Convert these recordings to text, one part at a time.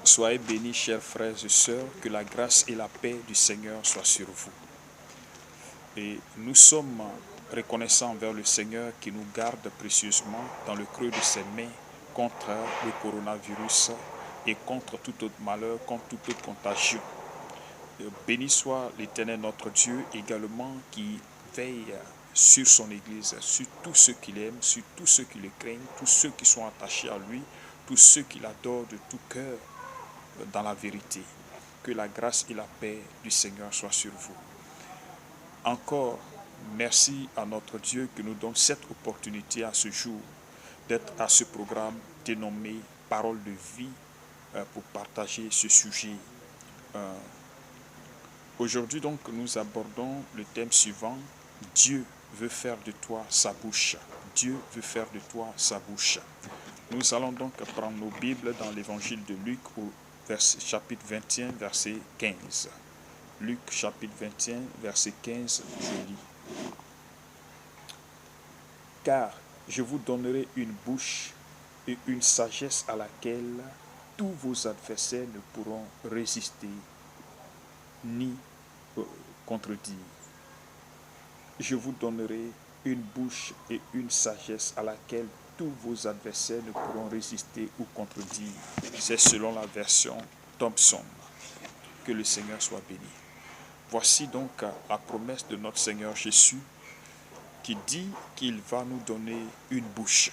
Soyez bénis, chers frères et sœurs, que la grâce et la paix du Seigneur soient sur vous. Et nous sommes reconnaissants envers le Seigneur qui nous garde précieusement dans le creux de ses mains contre le coronavirus et contre tout autre malheur, contre toute autre contagion. Béni soit l'Éternel notre Dieu également qui veille sur son Église, sur tous ceux qu'il aime, sur tous ceux qui le craignent, tous ceux qui sont attachés à lui, tous ceux qui l'adorent de tout cœur dans la vérité. Que la grâce et la paix du Seigneur soient sur vous. Encore merci à notre Dieu qui nous donne cette opportunité à ce jour d'être à ce programme dénommé Parole de vie pour partager ce sujet. Aujourd'hui donc nous abordons le thème suivant: Dieu veut faire de toi sa bouche. Dieu veut faire de toi sa bouche. Nous allons donc prendre nos Bibles dans l'évangile de Luc au chapitre 21, verset 15. Luc chapitre 21, verset 15, je lis. Car je vous donnerai une bouche et une sagesse à laquelle tous vos adversaires ne pourront résister ni contredire. Je vous donnerai une bouche et une sagesse à laquelle tous vos adversaires ne pourront résister ou contredire. C'est selon la version Thompson. Que le Seigneur soit béni. Voici donc la promesse de notre Seigneur Jésus qui dit qu'il va nous donner une bouche,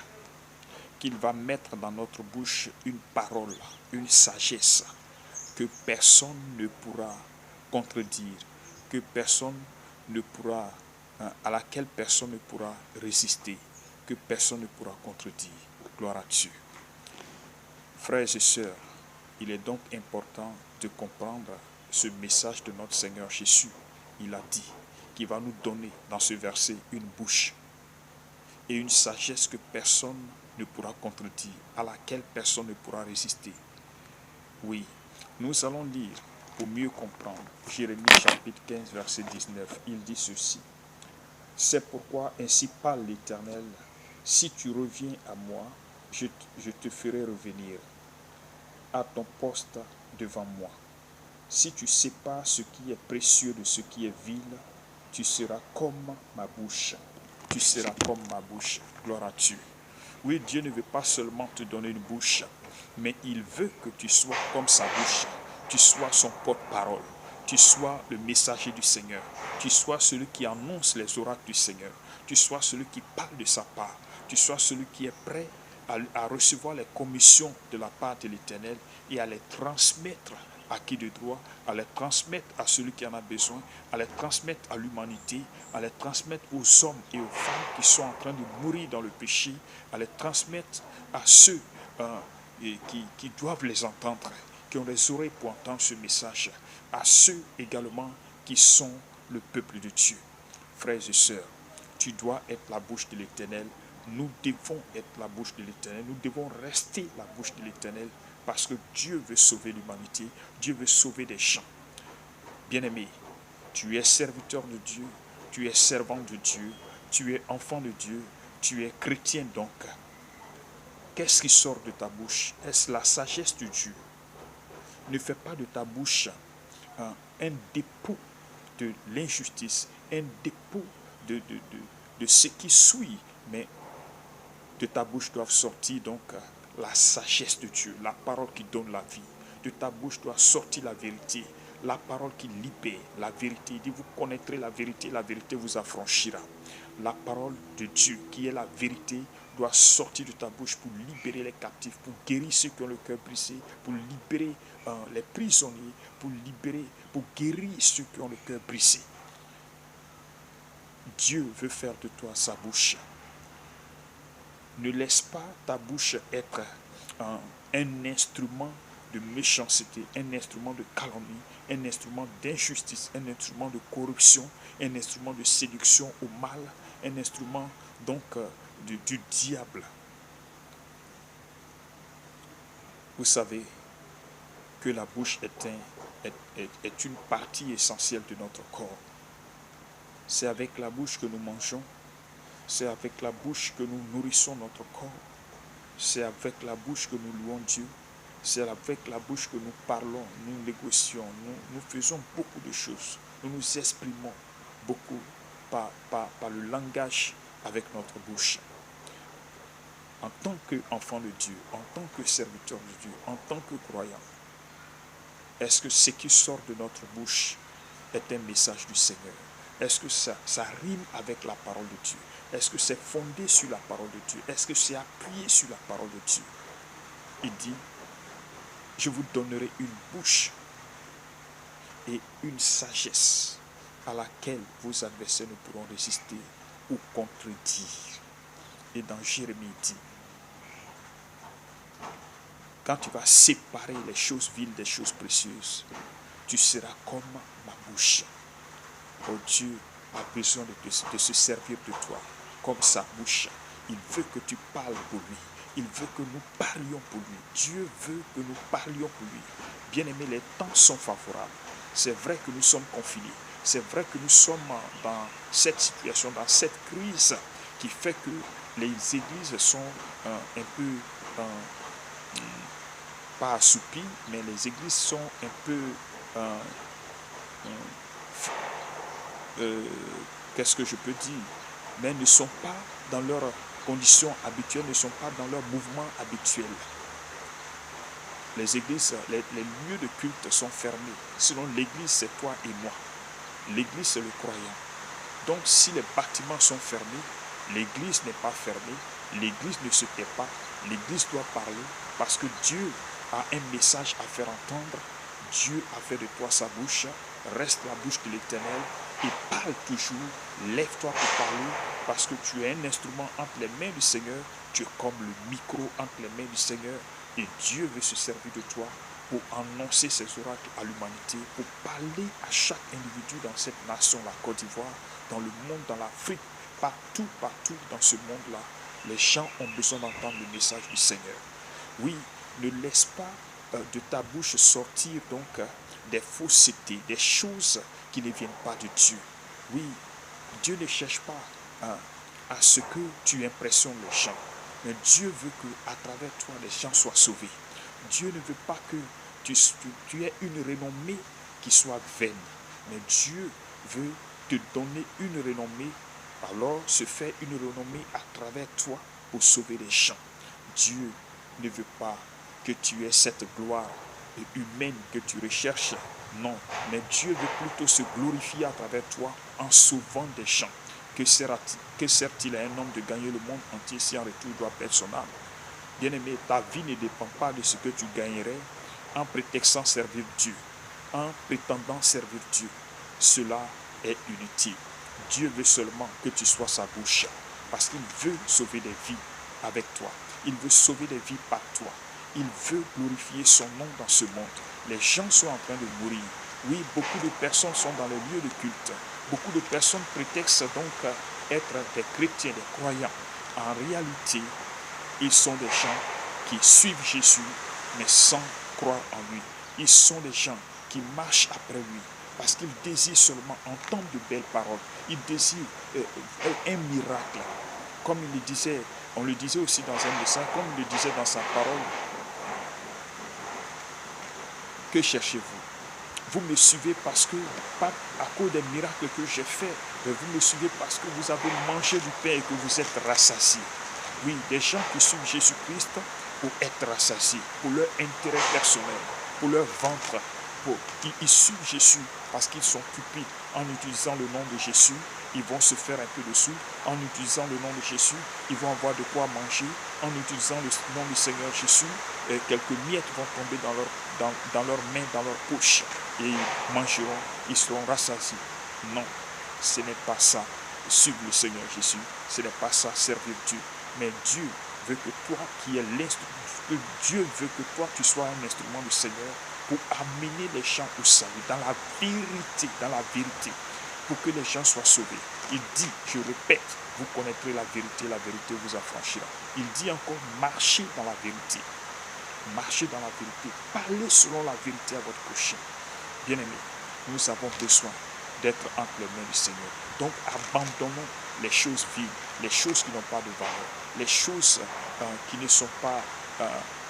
qu'il va mettre dans notre bouche une parole, une sagesse que personne ne pourra contredire, que personne ne pourra, à laquelle personne ne pourra résister, que personne ne pourra contredire. Gloire à Dieu. Frères et sœurs, il est donc important de comprendre ce message de notre Seigneur Jésus. Il a dit qu'il va nous donner dans ce verset une bouche et une sagesse que personne ne pourra contredire, à laquelle personne ne pourra résister. Oui, nous allons lire pour mieux comprendre. Jérémie chapitre 15, verset 19, il dit ceci: c'est pourquoi ainsi parle l'Éternel, si tu reviens à moi, je te ferai revenir à ton poste devant moi. Si tu sépares ce qui est précieux de ce qui est vil, tu seras comme ma bouche. Tu seras comme ma bouche. Gloire à Dieu. Oui, Dieu ne veut pas seulement te donner une bouche, mais il veut que tu sois comme sa bouche. Tu sois son porte-parole. Tu sois le messager du Seigneur. Tu sois celui qui annonce les oracles du Seigneur. Tu sois celui qui parle de sa part. Tu sois celui qui est prêt à recevoir les commissions de la part de l'Éternel et à les transmettre à qui de droit, à les transmettre à celui qui en a besoin, à les transmettre à l'humanité, à les transmettre aux hommes et aux femmes qui sont en train de mourir dans le péché, à les transmettre à ceux qui doivent les entendre, qui ont les oreilles pour entendre ce message, à ceux également qui sont le peuple de Dieu. Frères et sœurs, tu dois être la bouche de l'Éternel. Nous devons être la bouche de l'Éternel. Nous devons rester la bouche de l'Éternel parce que Dieu veut sauver l'humanité. Dieu veut sauver des gens. Bien-aimé, tu es serviteur de Dieu, tu es servant de Dieu, tu es enfant de Dieu, tu es chrétien donc. Qu'est-ce qui sort de ta bouche? Est-ce la sagesse de Dieu? Ne fais pas de ta bouche un dépôt de l'injustice, un dépôt de ce qui souille, mais de ta bouche doivent sortir donc la sagesse de Dieu, la parole qui donne la vie. De ta bouche doit sortir la vérité, la parole qui libère, la vérité. Il dit, vous connaîtrez la vérité vous affranchira. La parole de Dieu, qui est la vérité, doit sortir de ta bouche pour libérer les captifs, pour guérir ceux qui ont le cœur brisé, pour libérer les prisonniers, pour guérir ceux qui ont le cœur brisé. Dieu veut faire de toi sa bouche. Ne laisse pas ta bouche être un instrument de méchanceté, un instrument de calomnie, un instrument d'injustice, un instrument de corruption, un instrument de séduction au mal, un instrument donc du diable. Vous savez que la bouche est une partie essentielle de notre corps. C'est avec la bouche que nous mangeons. C'est avec la bouche que nous nourrissons notre corps. C'est avec la bouche que nous louons Dieu. C'est avec la bouche que nous parlons, nous négocions, nous faisons beaucoup de choses. Nous nous exprimons beaucoup par le langage avec notre bouche. En tant qu'enfant de Dieu, en tant que serviteur de Dieu, en tant que croyant, est-ce que ce qui sort de notre bouche est un message du Seigneur? Est-ce que ça rime avec la parole de Dieu? Est-ce que c'est fondé sur la parole de Dieu? Est-ce que c'est appuyé sur la parole de Dieu? Il dit, je vous donnerai une bouche et une sagesse à laquelle vos adversaires ne pourront résister ou contredire. Et dans Jérémie, il dit, quand tu vas séparer les choses viles des choses précieuses, tu seras comme ma bouche. Oh, Dieu a besoin de se servir de toi comme sa bouche. Il veut que tu parles pour lui. Il veut que nous parlions pour lui. Dieu veut que nous parlions pour lui. Bien-aimés, les temps sont favorables. C'est vrai que nous sommes confinés. C'est vrai que nous sommes dans cette situation, dans cette crise qui fait que les églises sont un peu, pas assoupies, mais les églises sont un peu, qu'est-ce que je peux dire, mais ne sont pas dans leurs conditions habituelles, ne sont pas dans leur mouvement habituel. Les églises, les lieux de culte sont fermés. Sinon, l'église, c'est toi et moi. L'église, c'est le croyant. Donc, si les bâtiments sont fermés, l'église n'est pas fermée, l'église ne se tait pas, l'église doit parler parce que Dieu a un message à faire entendre. Dieu a fait de toi sa bouche, reste la bouche de l'Éternel et parle toujours, lève-toi pour parler parce que tu es un instrument entre les mains du Seigneur, tu es comme le micro entre les mains du Seigneur et Dieu veut se servir de toi pour annoncer ses oracles à l'humanité, pour parler à chaque individu dans cette nation, la Côte d'Ivoire, dans le monde, dans l'Afrique, partout dans ce monde-là. Les gens ont besoin d'entendre le message du Seigneur. Oui, ne laisse pas de ta bouche sortir donc des faussetés, des choses qui ne viennent pas de Dieu. Oui, Dieu ne cherche pas à ce que tu impressionnes les gens, mais Dieu veut que à travers toi les gens soient sauvés. Dieu ne veut pas que tu aies une renommée qui soit vaine, mais Dieu veut te donner une renommée, alors se fait une renommée à travers toi pour sauver les gens. Dieu ne veut pas que tu aies cette gloire humaine que tu recherches, non, mais Dieu veut plutôt se glorifier à travers toi en sauvant des gens. Que sert-il à un homme de gagner le monde entier si en retour il doit perdre son âme? Bien-aimé, ta vie ne dépend pas de ce que tu gagnerais en prétextant servir Dieu, en prétendant servir Dieu. Cela est inutile. Dieu veut seulement que tu sois sa bouche, parce qu'il veut sauver des vies avec toi. Il veut sauver des vies par toi. Il veut glorifier son nom dans ce monde. Les gens sont en train de mourir. Oui, beaucoup de personnes sont dans les lieux de culte. Beaucoup de personnes prétextent donc être des chrétiens, des croyants. En réalité, ils sont des gens qui suivent Jésus, mais sans croire en lui. Ils sont des gens qui marchent après lui, parce qu'ils désirent seulement entendre de belles paroles. Ils désirent un miracle. Comme il le disait, on le disait aussi dans un dessin, comme il le disait dans sa parole. Que cherchez-vous? Vous me suivez parce que, pas à cause des miracles que j'ai faits, mais vous me suivez parce que vous avez mangé du pain et que vous êtes rassasiés. Oui, des gens qui suivent Jésus-Christ pour être rassasiés, pour leur intérêt personnel, pour leur ventre. Ils suivent Jésus parce qu'ils sont cupides. En utilisant le nom de Jésus, ils vont se faire un peu de sous. En utilisant le nom de Jésus, ils vont avoir de quoi manger. En utilisant le nom du Seigneur Jésus, quelques miettes vont tomber dans leurs mains, dans leurs poches. Et ils mangeront, ils seront rassasiés. Non, ce n'est pas ça. Suivre le Seigneur Jésus, ce n'est pas ça, servir Dieu. Mais Dieu veut que toi qui es l'instrument, Dieu veut que toi tu sois un instrument du Seigneur pour amener les gens au salut, dans la vérité, pour que les gens soient sauvés. Il dit, je répète, vous connaîtrez la vérité vous affranchira. Il dit encore, marchez dans la vérité. Marchez dans la vérité. Parlez selon la vérité à votre prochain. Bien-aimés, nous avons besoin d'être entre les mains du Seigneur. Donc, abandonnons les choses viles, les choses qui n'ont pas de valeur, les choses qui ne sont pas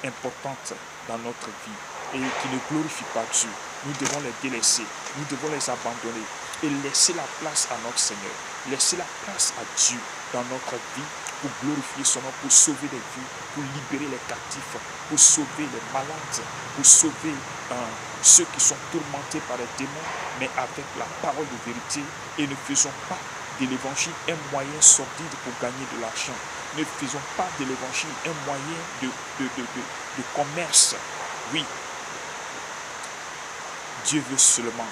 importantes dans notre vie et qui ne glorifient pas Dieu, nous devons les délaisser, nous devons les abandonner et laisser la place à notre Seigneur, laisser la place à Dieu dans notre vie pour glorifier son nom, pour sauver les vies, pour libérer les captifs, pour sauver les malades, pour sauver ceux qui sont tourmentés par les démons, mais avec la parole de vérité, et ne faisons pas de l'évangile un moyen sordide pour gagner de l'argent. Ne faisons pas de l'évangile un moyen de commerce. Oui, Dieu veut seulement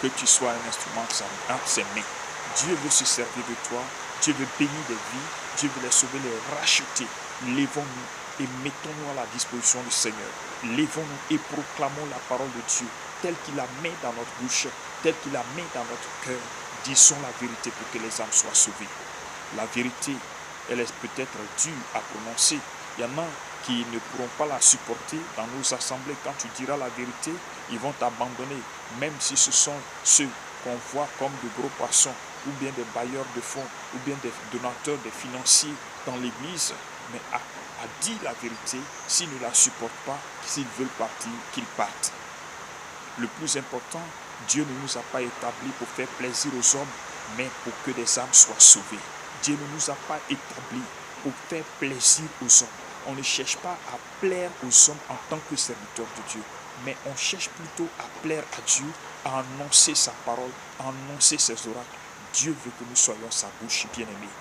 que tu sois un instrument entre ses mains. Dieu veut se servir de toi. Dieu veut bénir des vies. Dieu veut les sauver, les racheter. Lèvons-nous et mettons-nous à la disposition du Seigneur. Lèvons-nous et proclamons la parole de Dieu telle qu'il la met dans notre bouche, telle qu'il la met dans notre cœur. Disons la vérité pour que les âmes soient sauvées. La vérité, elle est peut-être dure à prononcer. Il y en a qui ne pourront pas la supporter dans nos assemblées. Quand tu diras la vérité, ils vont t'abandonner, même si ce sont ceux qu'on voit comme de gros poissons, ou bien des bailleurs de fonds, ou bien des donateurs, des financiers dans l'église. Mais à dire la vérité, s'ils ne la supportent pas, s'ils veulent partir, qu'ils partent. Le plus important, Dieu ne nous a pas établis pour faire plaisir aux hommes, mais pour que des âmes soient sauvées. Dieu ne nous a pas établis pour faire plaisir aux hommes. On ne cherche pas à plaire aux hommes en tant que serviteur de Dieu, mais on cherche plutôt à plaire à Dieu, à annoncer sa parole, à annoncer ses oracles. Dieu veut que nous soyons sa bouche bien-aimée.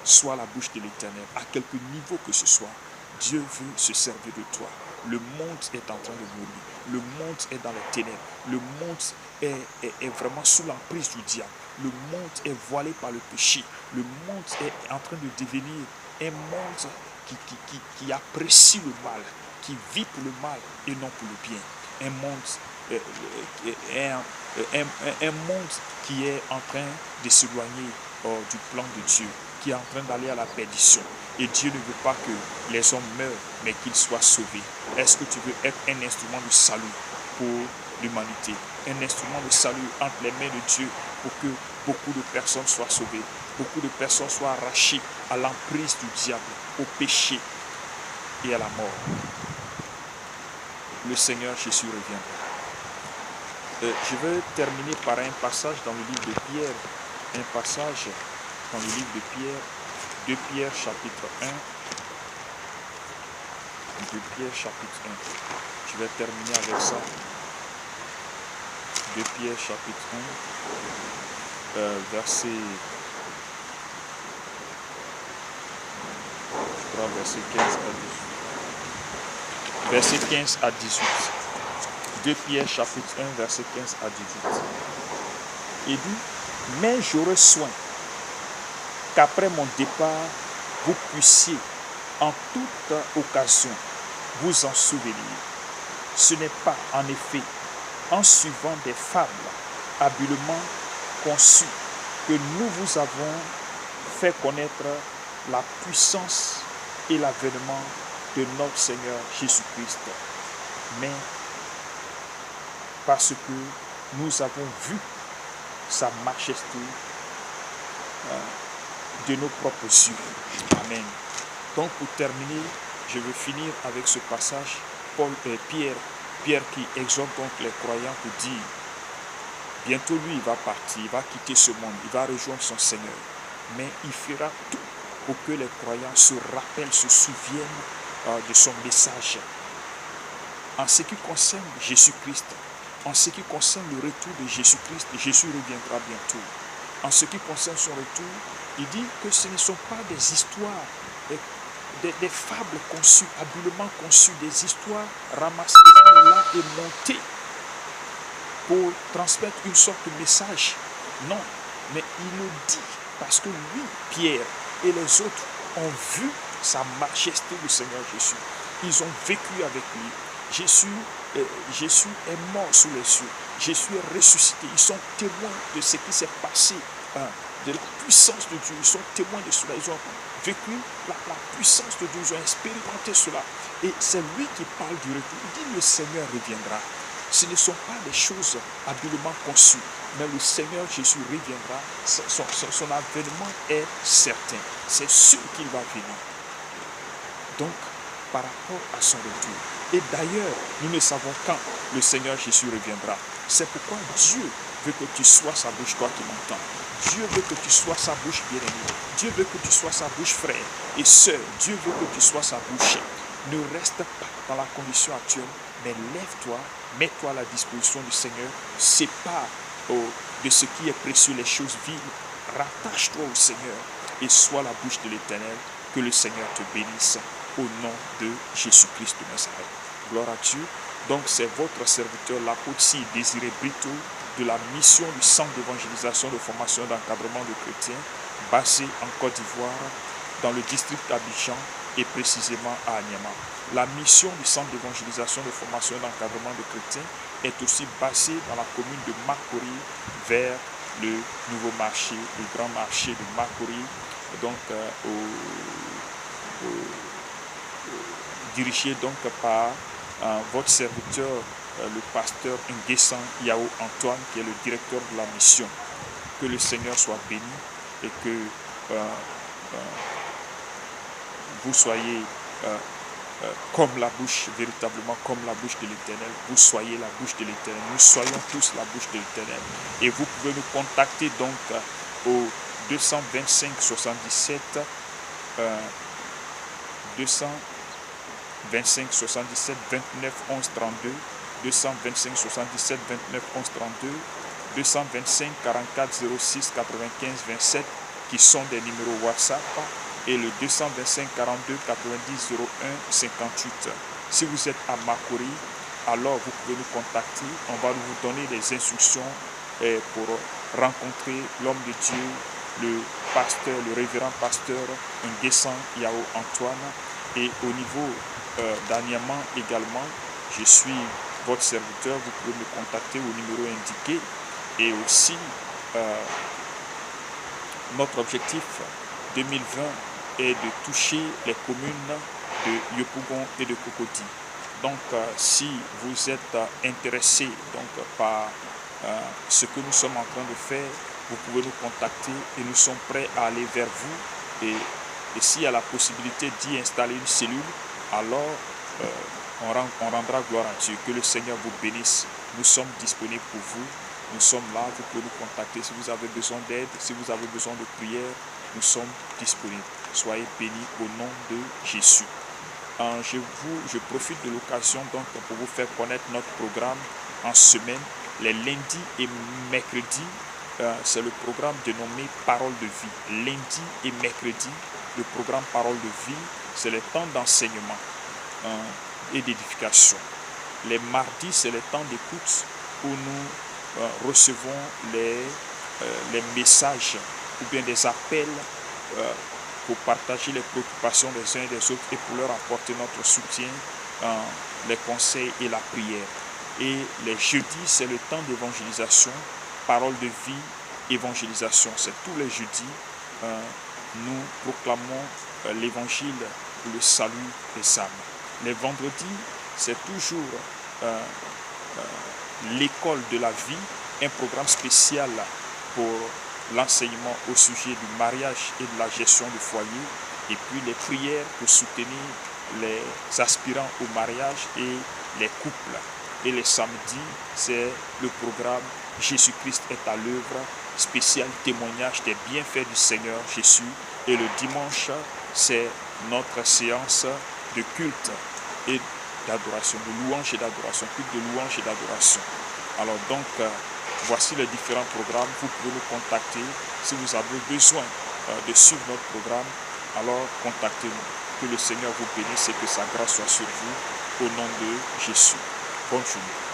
Sois la bouche de l'Éternel, à quelque niveau que ce soit. Dieu veut se servir de toi. Le monde est en train de mourir. Le monde est dans les ténèbres. Le monde est vraiment sous l'emprise du diable. Le monde est voilé par le péché. Le monde est en train de devenir un monde qui apprécie le mal, qui vit pour le mal et non pour le bien. Un monde qui est en train de s'éloigner du plan de Dieu, qui est en train d'aller à la perdition. Et Dieu ne veut pas que les hommes meurent, mais qu'ils soient sauvés. Est-ce que tu veux être un instrument de salut pour l'humanité? Un instrument de salut entre les mains de Dieu pour que beaucoup de personnes soient sauvées, beaucoup de personnes soient arrachées à l'emprise du diable, au péché et à la mort. Le Seigneur Jésus reviendra. Je vais terminer par un passage dans le livre de Pierre. Un passage dans le livre de Pierre, 2 Pierre chapitre 1. 2 Pierre chapitre 1. Je vais terminer avec ça. 2 Pierre chapitre 1, verset 15 à 18. Verset 15 à 18. 2 Pierre chapitre 1, verset 15 à 18. Il dit, mais j'aurai soin qu'après mon départ, vous puissiez en toute occasion vous en souvenir. Ce n'est pas en effet en suivant des fables habilement conçues que nous vous avons fait connaître la puissance et l'avènement de notre Seigneur Jésus-Christ, mais parce que nous avons vu sa majesté de nos propres yeux. Amen. Donc pour terminer, je veux finir avec ce passage, Pierre qui exhorte donc les croyants pour dire, bientôt lui il va partir, il va quitter ce monde, il va rejoindre son Seigneur, mais il fera tout pour que les croyants se rappellent, se souviennent de son message. En ce qui concerne Jésus-Christ, en ce qui concerne le retour de Jésus-Christ, Jésus reviendra bientôt. En ce qui concerne son retour, il dit que ce ne sont pas des histoires, des fables conçues, habilement conçues, des histoires ramassées là et montées pour transmettre une sorte de message. Non, mais il le dit parce que lui, Pierre et les autres ont vu sa majesté, le Seigneur Jésus. Ils ont vécu avec lui. Jésus est mort sous les cieux. Jésus est ressuscité. Ils sont témoins de ce qui s'est passé, de la puissance de Dieu. Ils sont témoins de cela. Ils ont vécu la puissance de Dieu. Ils ont expérimenté cela. Et c'est lui qui parle du retour. Il dit le Seigneur reviendra. Ce ne sont pas des choses habilement conçues, mais le Seigneur Jésus reviendra. Son avènement est certain. C'est sûr qu'il va venir. Donc, par rapport à son retour. Et d'ailleurs, nous ne savons quand le Seigneur Jésus reviendra. C'est pourquoi Dieu veut que tu sois sa bouche, toi qui m'entends. Dieu veut que tu sois sa bouche bien-aimée. Dieu veut que tu sois sa bouche, frère et sœur. Dieu veut que tu sois sa bouche. Ne reste pas dans la condition actuelle, mais lève-toi, mets-toi à la disposition du Seigneur. Sépare de ce qui est précieux les choses viles. Rattache-toi au Seigneur et sois la bouche de l'Éternel. Que le Seigneur te bénisse au nom de Jésus-Christ de Nazareth. Gloire à Dieu. Donc c'est votre serviteur, l'apôtre Désiré Brito, de la mission du Centre d'évangélisation, de formation et d'encadrement de chrétiens, basé en Côte d'Ivoire, dans le district d'Abidjan et précisément à Niamey. La mission du Centre d'évangélisation, de formation et d'encadrement de chrétiens est aussi basée dans la commune de Makori, vers le nouveau marché, le grand marché de Makori, donc dirigé donc par votre serviteur, le pasteur Nguessan Yao Antoine, qui est le directeur de la mission. Que le Seigneur soit béni et que vous soyez comme la bouche, véritablement comme la bouche de l'Éternel. Vous soyez la bouche de l'Éternel. Nous soyons tous la bouche de l'Éternel. Et vous pouvez nous contacter donc au 225 77 225 77 29 11 32, 225 77 29 11 32, 225 44 06 95 27 qui sont des numéros WhatsApp, et le 225 42 90 01 58. Si vous êtes à Makori, alors vous pouvez nous contacter. On va vous donner des instructions pour rencontrer l'homme de Dieu, le pasteur, le révérend pasteur Nguessan Yao Antoine. Et au niveau d'Aniaman également, je suis votre serviteur. Vous pouvez me contacter au numéro indiqué. Et aussi, notre objectif 2020 est de toucher les communes de Yopougon et de Cocody. Donc, si vous êtes intéressé par ce que nous sommes en train de faire, vous pouvez nous contacter et nous sommes prêts à aller vers vous. Et s'il y a la possibilité d'y installer une cellule, alors on rendra gloire à Dieu. Que le Seigneur vous bénisse. Nous sommes disponibles pour vous. Nous sommes là. Vous pouvez nous contacter si vous avez besoin d'aide, si vous avez besoin de prière. Nous sommes disponibles. Soyez bénis au nom de Jésus. Je profite de l'occasion donc pour vous faire connaître notre programme en semaine. Les lundis et mercredis, c'est le programme dénommé Parole de vie. Lundi et mercredi, le programme Parole de vie, c'est le temps d'enseignement et d'édification. Les mardis, c'est le temps d'écoute où nous recevons les messages ou bien des appels pour partager les préoccupations des uns et des autres et pour leur apporter notre soutien, les conseils et la prière. Et les jeudis, c'est le temps d'évangélisation, parole de vie, évangélisation. C'est tous les jeudis, nous proclamons l'évangile pour le salut des âmes. Les vendredis, c'est toujours l'école de la vie, un programme spécial pour l'enseignement au sujet du mariage et de la gestion du foyer, et puis les prières pour soutenir les aspirants au mariage et les couples. Et les samedis, c'est le programme Jésus-Christ est à l'œuvre, spécial témoignage des bienfaits du Seigneur Jésus. Et le dimanche, c'est notre séance de culte et d'adoration, de louange et d'adoration, culte de louange et d'adoration. Alors donc, voici les différents programmes. Vous pouvez nous contacter si vous avez besoin de suivre notre programme. Alors contactez-nous. Que le Seigneur vous bénisse et que sa grâce soit sur vous au nom de Jésus. Bonne journée.